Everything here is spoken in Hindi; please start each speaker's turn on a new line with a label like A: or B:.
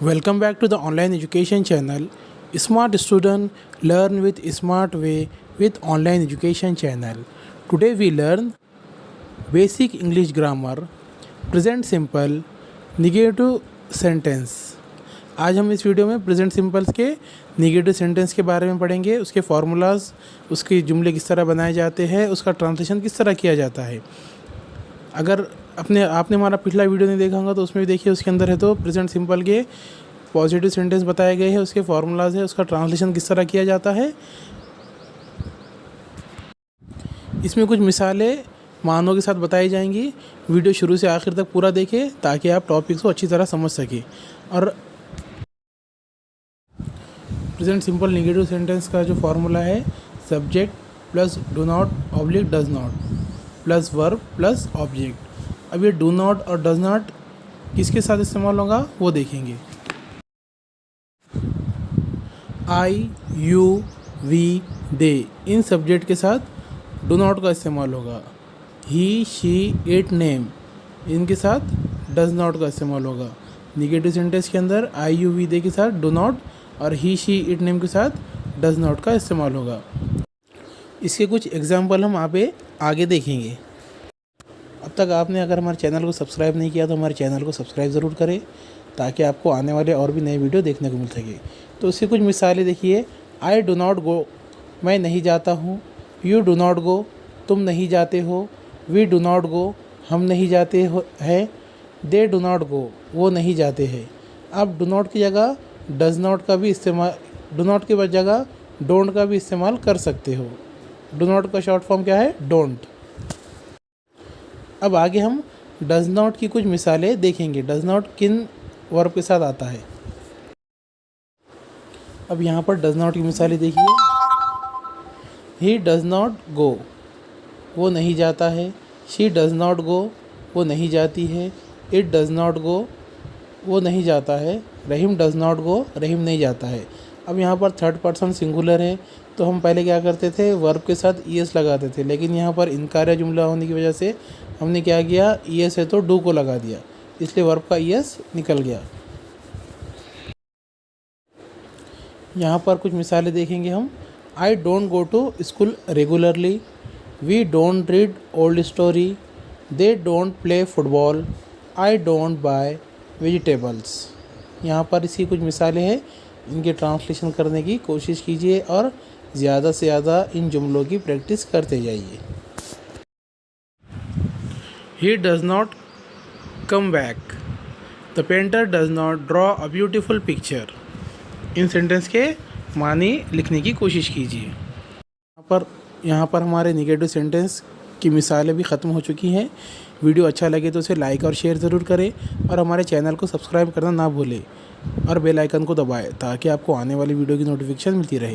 A: Welcome back to the online education channel. Smart student learn with smart way with online education channel. Today we learn basic English grammar, present simple, negative sentence. आज हम इस वीडियो में प्रेजेंट सिंपल्स के नेगेटिव सेंटेंस के बारे में पढ़ेंगे, उसके फार्मूलाज, उसके जुमले किस तरह बनाए जाते हैं, उसका ट्रांसलेशन किस तरह किया जाता है। अगर आपने हमारा पिछला वीडियो नहीं देखा होगा तो उसमें भी देखिए, उसके अंदर है तो प्रेजेंट सिंपल के पॉजिटिव सेंटेंस बताए गए हैं, उसके फार्मूलाज है, उसका ट्रांसलेशन किस तरह किया जाता है। इसमें कुछ मिसालें मानों के साथ बताई जाएंगी। वीडियो शुरू से आखिर तक पूरा देखें ताकि आप टॉपिक्स को अच्छी तरह समझ सकें। और प्रेजेंट सिंपल नेगेटिव सेंटेंस का जो फार्मूला है, subject plus do not oblique does not plus verb plus object. अब ये डू नॉट और डज नॉट किसके साथ इस्तेमाल होगा वो देखेंगे। आई, यू, वी, दे, इन सब्जेक्ट के साथ डू नॉट का इस्तेमाल होगा। ही, शी, इट, नेम, इनके साथ डज नॉट का इस्तेमाल होगा। नेगेटिव सेंटेंस के अंदर आई, यू, वी, दे के साथ डू नॉट और ही, शी, इट, नेम के साथ डज नॉट का इस्तेमाल होगा। इसके कुछ एग्जाम्पल हम आगे देखेंगे। अब तक आपने अगर हमारे चैनल को सब्सक्राइब नहीं किया तो हमारे चैनल को सब्सक्राइब ज़रूर करें ताकि आपको आने वाले और भी नए वीडियो देखने को मिल सके। तो उसकी कुछ मिसालें देखिए। आई डू नॉट गो, मैं नहीं जाता हूँ। यू डू नॉट गो, तुम नहीं जाते हो। वी डू नॉट गो, हम नहीं जाते हैं। दे डू नॉट गो, वो नहीं जाते हैं। आप डू नॉट की जगह डज नॉट का भी इस्तेमाल, डू नॉट की जगह डोंट का भी इस्तेमाल कर सकते हो। डू नॉट का शॉर्ट फॉर्म क्या है? डोंट। अब आगे हम डज नॉट की कुछ मिसालें देखेंगे। डज नॉट किन वर्ब के साथ आता है। अब यहाँ पर डज नॉट की मिसालें देखिए। ही डज नॉट गो, वो नहीं जाता है। शी डज नॉट गो, वो नहीं जाती है। इट डज नॉट गो, वो नहीं जाता है। रहीम डज नॉट गो, रहीम नहीं जाता है। अब यहाँ पर थर्ड पर्सन सिंगुलर है तो हम पहले क्या करते थे, वर्ब के साथ ईएस लगाते थे, लेकिन यहाँ पर इनकार्य जुमला होने की वजह से हमने क्या किया, ईएस है तो डू को लगा दिया, इसलिए वर्ब का ईएस निकल गया। यहाँ पर कुछ मिसालें देखेंगे हम। I don't go to school regularly. We don't read old story. They don't play football. I don't buy vegetables. यहाँ पर इसकी कुछ मिसालें हैं, इनके ट्रांसलेशन करने की कोशिश कीजिए और ज़्यादा से ज़्यादा इन जुमलों की प्रैक्टिस करते जाइए। He does not come back. The painter does not draw a beautiful picture. In sentence के मानी लिखने की कोशिश कीजिए। यहाँ पर हमारे नेगेटिव सेंटेंस की मिसालें भी ख़त्म हो चुकी हैं। वीडियो अच्छा लगे तो उसे लाइक और शेयर ज़रूर करें और हमारे चैनल को सब्सक्राइब करना ना भूलें और बेल आइकन को दबाएं ताकि आपको आने वाली वीडियो की नोटिफिकेशन मिलती रहे।